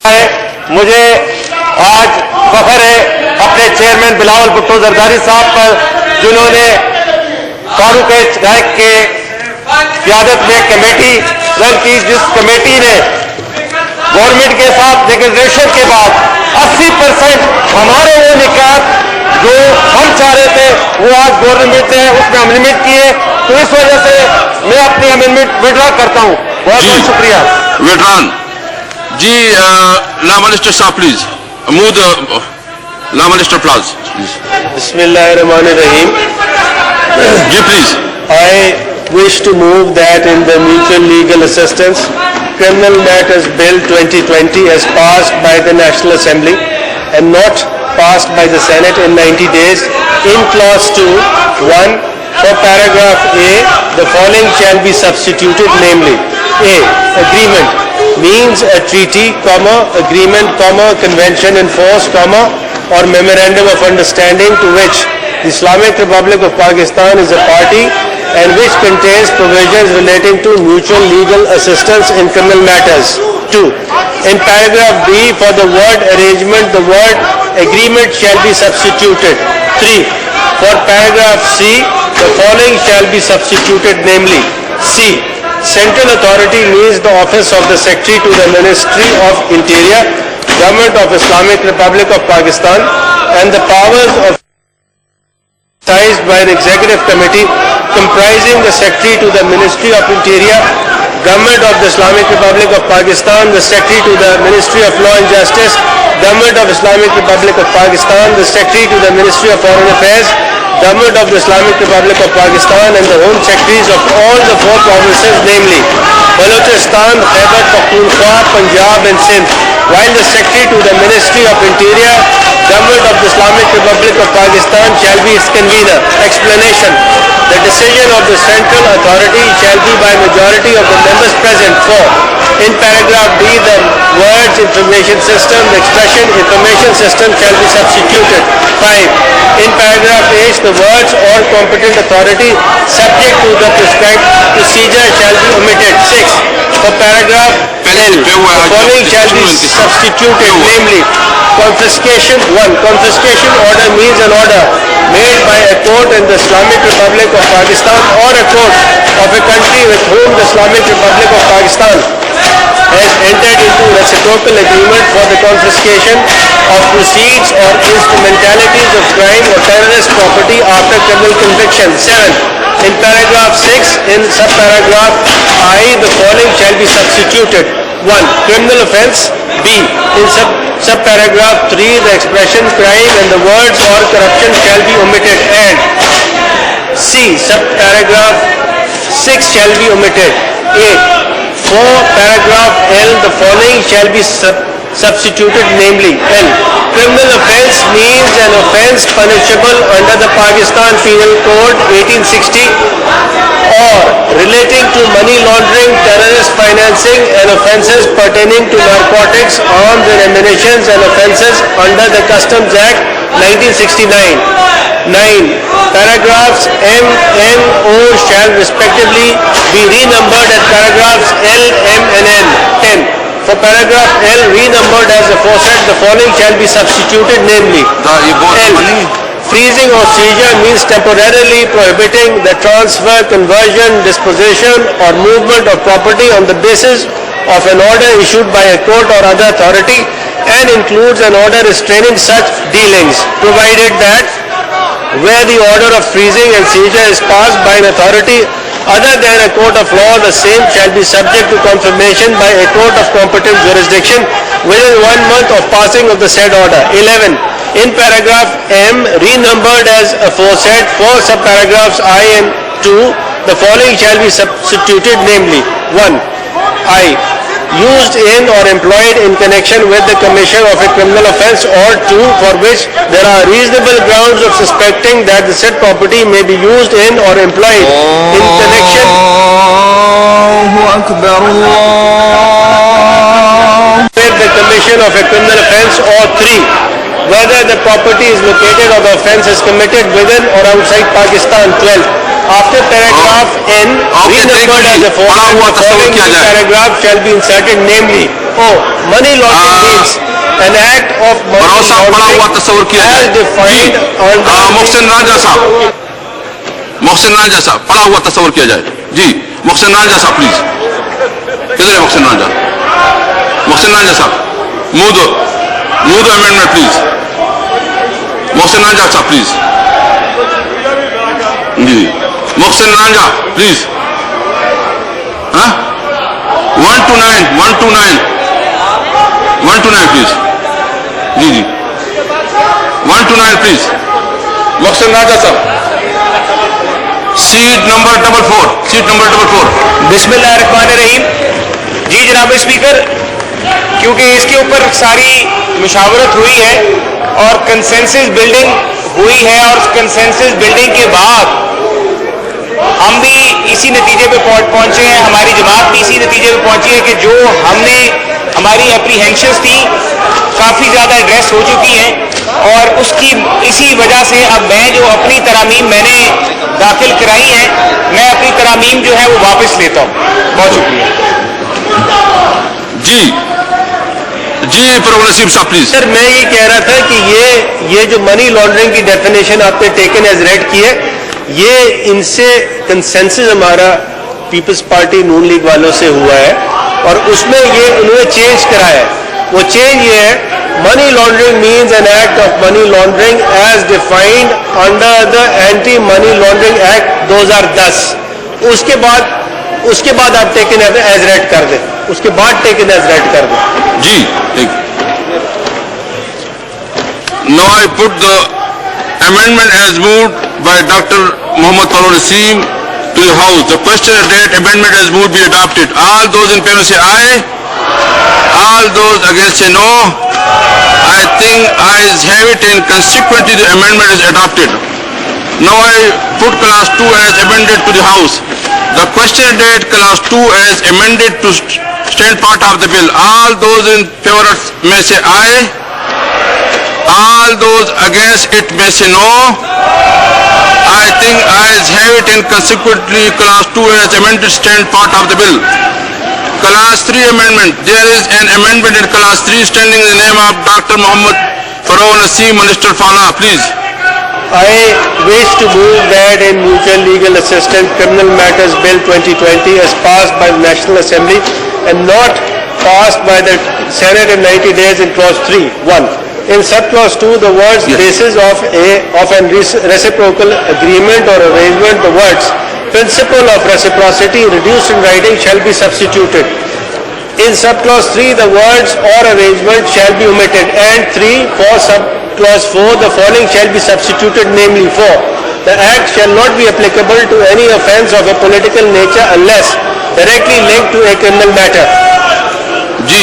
مجھے آج فخر ہے اپنے چیئرمین بلاول بھٹو زرداری صاحب پر، جنہوں نے فاروق گائک کے قیادت میں کمیٹی رن کی، جس کمیٹی نے گورنمنٹ کے ساتھ نیگوشیشن کے بعد 80% ہمارے وہ نکات جو ہم چاہ رہے تھے وہ آج گورنمنٹ نے اس میں امینڈمنٹ کیے، تو اس وجہ سے میں اپنی امینڈمنٹ وڈرا کرتا ہوں. بہت بہت شکریہ. ویٹران جی، لا منسٹر صاحب please mode law minister plazas please. بسم اللہ الرحمن الرحیم. جی please. I wish to move that in the Mutual Legal Assistance Criminal Matters Bill 2020 as passed by the National Assembly and not passed by the Senate in 90 days, in clause 2, 1, for paragraph A, the following shall be substituted, namely, A, agreement means a treaty, comma, agreement, comma, convention in force, comma, or memorandum of understanding to which the Islamic Republic of Pakistan is a party and which contains provisions relating to mutual legal assistance in criminal matters. 2. In paragraph B, for the word arrangement, the word agreement shall be substituted. 3. For paragraph C, the following shall be substituted, namely, C. Central authority means the office of the Secretary to the Ministry of Interior, Government of Islamic Republic of Pakistan, and the powers of exercised by the Executive Committee comprising the Secretary to the Ministry of Interior, Government of the Islamic Republic of Pakistan, the Secretary to the Ministry of Law and Justice, Government of Islamic Republic of Pakistan, the Secretary to the Ministry of Foreign Affairs, Government of the Islamic Republic of Pakistan, and the Home Secretaries of all the 4 provinces, namely Balochistan, Khyber Pakhtunkhwa, Punjab and Sindh, while the Secretary to the Ministry of Interior, Government of the Islamic Republic of Pakistan shall be its convener. Explanation. The decision of the central authority shall be by majority of the members present. 4. In paragraph B, the words information system, the expression information system shall be substituted. 5. In paragraph H, the words or competent authority subject to the prescribed procedure shall be omitted. 6. For paragraph L, the following shall be substituted, namely, confiscation. 1. Confiscation order means an order made by a court in the Islamic Republic of Pakistan or a court of a country with whom the Islamic Republic of Pakistan has entered into reciprocal agreement for the confiscation of proceeds or instrumentalities of crime or terrorist property after criminal conviction. 7. In paragraph 6, in subparagraph I, the following shall be substituted. 1. Criminal offence. B. In subparagraph 3, the expression crime and the words or corruption shall be omitted. And C. Subparagraph 6 shall be omitted. 8. For paragraph L, the following shall be substituted, namely, L. Criminal offence means an offence punishable under the Pakistan Penal Code 1860 or relating to money laundering, terrorist financing and offences pertaining to narcotics, arms and ammunition and offences under the Customs Act 1969. 9. Paragraphs M, N, O shall respectively be renumbered as paragraphs L, M and N. 10. For paragraph L, renumbered as aforesaid, the following shall be substituted, namely, L. Freezing or seizure means temporarily prohibiting the transfer, conversion, disposition or movement of property on the basis of an order issued by a court or other authority and includes an order restraining such dealings, provided that where the order of freezing and seizure is passed by an authority other than a court of law, the same shall be subject to confirmation by a court of competent jurisdiction within 1 month of passing of the said order. 11. In paragraph M, renumbered as aforesaid, for subparagraphs I and 2, the following shall be substituted, namely, 1. I. Used in or employed in connection with the commission of a criminal offence, or 2. For which there are reasonable grounds of suspecting that the said property may be used in or employed in connection with the commission of a criminal offence, or 3. Whether the property is located or the offence is committed within or outside Pakistan. 12. After paragraph N, renumbered as aforesaid, the following paragraph shall be inserted, namely, Oh, money laundering means an act of money बड़ाव साहब पढ़ा हुआ तस्वर किया laundering as जाए defined under Mohsin Raja साहब, मोहसिन राजा साहब पढ़ा हुआ तस्वर किया जाए जी। मोहसिन राजा साहब प्लीज, किधर है मोहसिन राजा? मोहसिन राजा साहब move the amendment please. Mohsin Raja साहब प्लीज जी। मोहसिन राजा प्लीज। हाँ 129 प्लीज जी जी 129 प्लीज। मोहसिन राजा साहब सीट नंबर 4 बिस्मिल्लाहिर्रहमानिर्रहीम। जी जनाब स्पीकर, क्योंकि इसके ऊपर सारी मुशावरत हुई है और कंसेंसस बिल्डिंग हुई है और कंसेंसस बिल्डिंग के बाद हम भी इसी नतीजे पे पहुंचे हैं, हमारी जमात भी इसी नतीजे पे पहुंची है कि जो हमने हमारी एप्रीहेंशंस थी काफ़ी ज़्यादा एड्रेस हो चुकी हैं और उसकी इसी वजह से अब मैं जो अपनी तरामीम मैंने दाखिल कराई हैं, मैं अपनी तरामीम जो है वो वापस लेता हूँ। बहुत शुक्रिया जी जी। परवेज नसीम साहब प्लीज। सर मैं ये कह रहा था कि ये जो मनी लॉन्ड्रिंग की डेफिनेशन आपने टेकन एज रेड की है, ये इनसे कंसेंसस हमारा पीपल्स पार्टी नून लीग वालों से हुआ है और उसमें ये उन्होंने चेंज कराया है। वो चेंज ये है, money laundering means an act of money laundering as defined under the anti money laundering act 2010। उसके बाद आप टेकन एज रेड कर दें, उसके बाद टेकन एज रेड कर दें जी। ठीक। Now I put the amendment as moved by Dr. Mohammad Parvez Naseem to the House. The question is that amendment as moved be adopted. All those in favor say aye. All those against say no. I think ayes have it and consequently the amendment is adopted. Now I put class 2 as amended to the House. The question is that class 2 as amended to stand part of the bill. All those in favor may say aye. All those against it may say no. I think ayes have it and consequently class 2 as amended stand part of the bill. Class 3 amendment. There is an amendment in class 3 standing in the name of Dr. Mohammad Parvez Naseem, Minister Fala. Please. I wish to move that in Mutual Legal Assistance Criminal Matters Bill 2020 as passed by the National Assembly and not passed by the Senate in 90 days in clause 3. 1. In subclause 2, the words Yes. basis of an reciprocal agreement or arrangement, the words principle of reciprocity reduced in writing shall be substituted. In subclause 3, the words or arrangement shall be omitted. And 3, for subclause 4, the following shall be substituted, namely 4. The act shall not be applicable to any offence of a political nature unless directly linked to a criminal matter. G.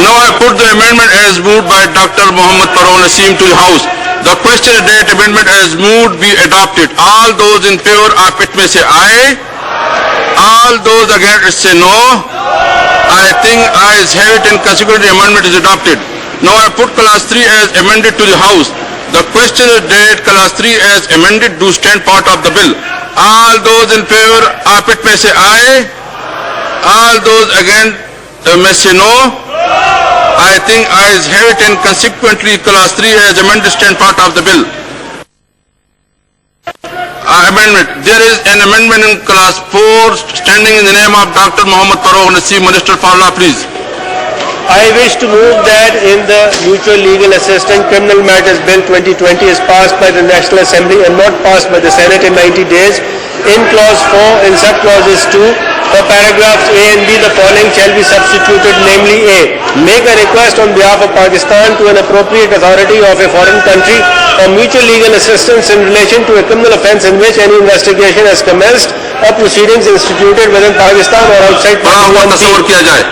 Now I put the amendment as moved by Dr. Mohammad Parvez Naseem to the House. The question is that amendment as moved be adopted. All those in favor of it may say aye. All those against it say no. I think ayes have it and consequently the amendment is adopted. Now I put class 3 as amended to the House. The question is that class 3 as amended do stand part of the bill. All those in favor of it may say aye. All those against may say no. I think ayes have it and consequently class 3 as amended stand part of the bill. Amendment. There is an amendment in class 4 standing in the name of Dr. Mohammad Parvez Naseem, Minister for Law, please. I wish to move that in the Mutual Legal Assistance Criminal Matters Bill 2020 is passed by the National Assembly and not passed by the Senate in 90 days. In clause 4, in subclauses 2, for paragraphs A and B, the following shall be substituted, namely A. Make a request on behalf of Pakistan to an appropriate authority of a foreign country for mutual legal assistance in relation to a criminal offence in which any investigation has commenced or proceedings instituted within Pakistan or outside पढ़ा हुआ Pakistan. तस्वर किया जाए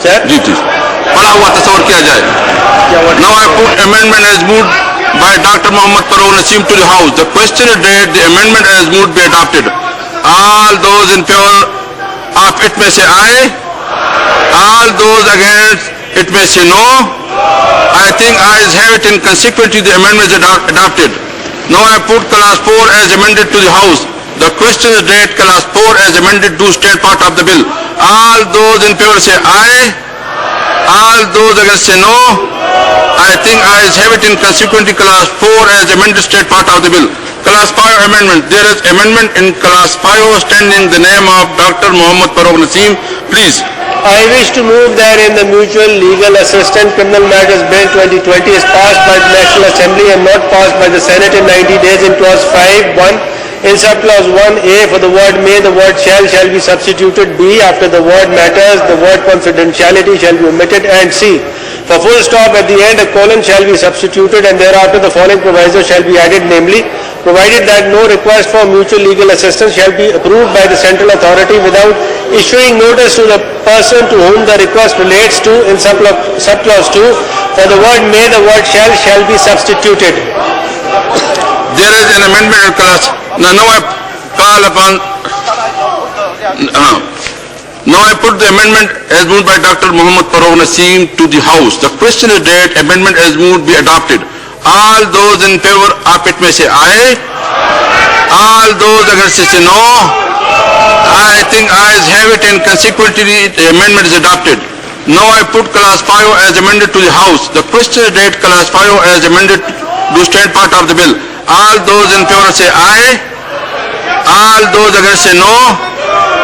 Sir? जी जी पढ़ा हुआ तस्वर किया जाए. Now I put amendment as moved by Dr. Mohammad Parvez Naseem to the House. The question is that the amendment as moved be adopted. All those in favor of it may say aye. All those against it may say no. I think ayes have it and consequently the amendment is adopted. Now I put class 4 as amended to the House. The question is that class 4 as amended do stand part of the bill. All those in favor say aye. All those against say no. I think ayes have it, and consequently class 4 as amended state part of the bill. Class 5 amendment. There is amendment in class 5 standing the name of Dr. Mohammad Farooq Naseem. Please. I wish to move that in the Mutual Legal Assistance Criminal Matters Bill 2020 is passed by the National Assembly and not passed by the Senate in 90 days in clause 5(1). In subclause 1A, for the word may, the word shall be substituted. B, after the word matters, the word confidentiality shall be omitted. And C, for full stop at the end, a colon shall be substituted, and thereafter the following proviso shall be added, namely, provided that no request for mutual legal assistance shall be approved by the central authority without issuing notice to the person to whom the request relates to. In subclause 2, for the word may, the word shall be substituted. There is an amendment in class. Now I call upon. Now I put the amendment as moved by Dr. Mohammad Farooq Naseem to the House. The question is that amendment as moved be adopted. All those in favor of it may say aye. All those against it say no. I think ayes have it, and consequently the amendment is adopted. Now I put class 5 as amended to the House. The question is that class 5 as amended do stand part of the bill. All those in favor say aye. All those against say no.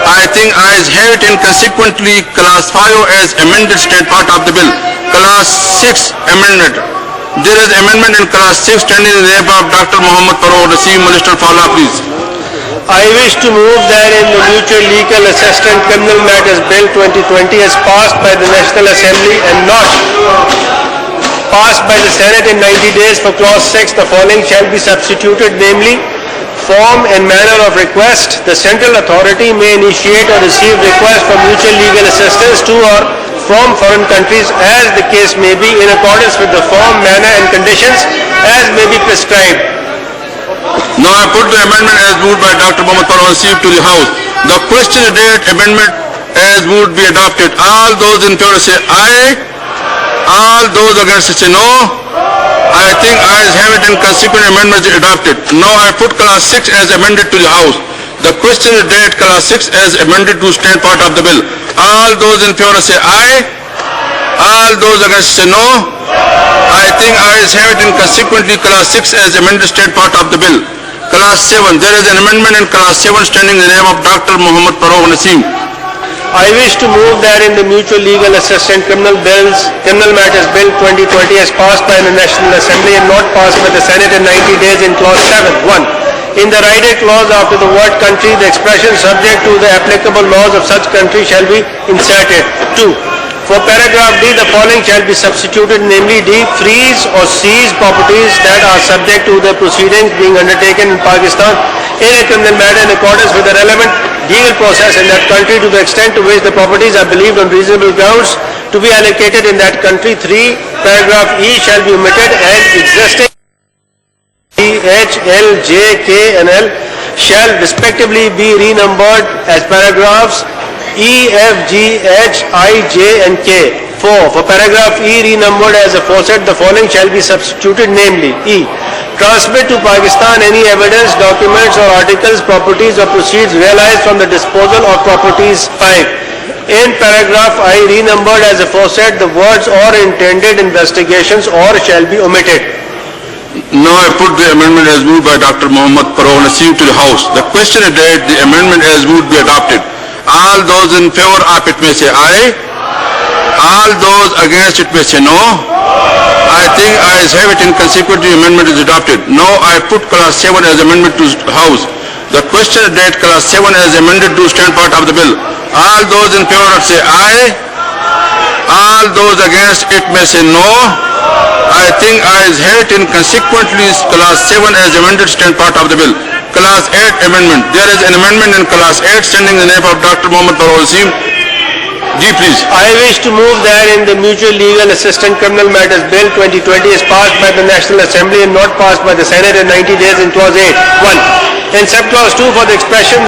I think ayes have it, and consequently class 5 as amended stand part of the bill. Class 6 amendment. There is amendment in class 6 standing in the name of Dr. Mohammad Farooq Naseem. Minister Fala, please. I wish to move that in the Mutual Legal Assistance Criminal Matters Bill 2020 as passed by the National Assembly and not passed by the Senate in 90 days, for clause 6, the following shall be substituted, namely, form and manner of request. The central authority may initiate or receive requests for mutual legal assistance to or from foreign countries as the case may be, in accordance with the form, manner and conditions as may be prescribed. Now I put the amendment as moved by Dr. Mohammad Farooq Naseem to the House. The question is that amendment as moved be adopted. All those in favor say aye. All those against say no. I think ayes have it, and consequent amendment is adopted. Now I put class 6 as amended to the House. The question is that class 6 as amended to stand part of the bill. All those in favor say aye. All those against say no. I think ayes have it, and consequently class 6 as amended stand part of the bill. Class 7. There is an amendment in class 7 standing in the name of Dr. Mohammad Farooq Naseem. I wish to move that in the Mutual Legal Assistance Criminal Matters Bill 2020 as passed by the National Assembly and not passed by the Senate in 90 days in clause 7. 1. In the rider clause after the word country, the expression subject to the applicable laws of such country shall be inserted. 2. For paragraph D, the following shall be substituted, namely D, freeze or seize properties that are subject to the proceedings being undertaken in Pakistan in a criminal matter in accordance with the relevant legal process in that country to the extent to which the properties are believed on reasonable grounds to be allocated in that country. 3. Paragraph E shall be omitted and existing E, H, L, J, K and L shall respectively be renumbered as paragraphs E, F, G, H, I, J and K. 4. For paragraph E renumbered as aforesaid, the following shall be substituted, namely E. Transmit to Pakistan any evidence, documents or articles, properties or proceeds realized from the disposal of properties. 5. In paragraph I renumbered as aforesaid, the words or intended investigations or shall be omitted. Now I put the amendment as moved by Dr. Mohammad Farooq Naseem to the House. The question is that the amendment as moved be adopted. All those in favor of it may say aye. All those against it may say no. I think ayes have it, and consequently amendment is adopted. Now I put class 7 as amendment to House. The question is that class 7 as amended to stand part of the bill. All those in favor say aye. All those against it may say no. I think ayes have it, and consequently class 7 as amended stand part of the bill. Class 8 amendment. There is an amendment in class 8 standing in the name of Dr. Mohammad Farooq Naseem. G, please. I wish to move that in the Mutual Legal Assistance Criminal Matters Bill 2020 is passed by the National Assembly and not passed by the Senate in 90 days in clause 8. 1. In subclause 2, for the expression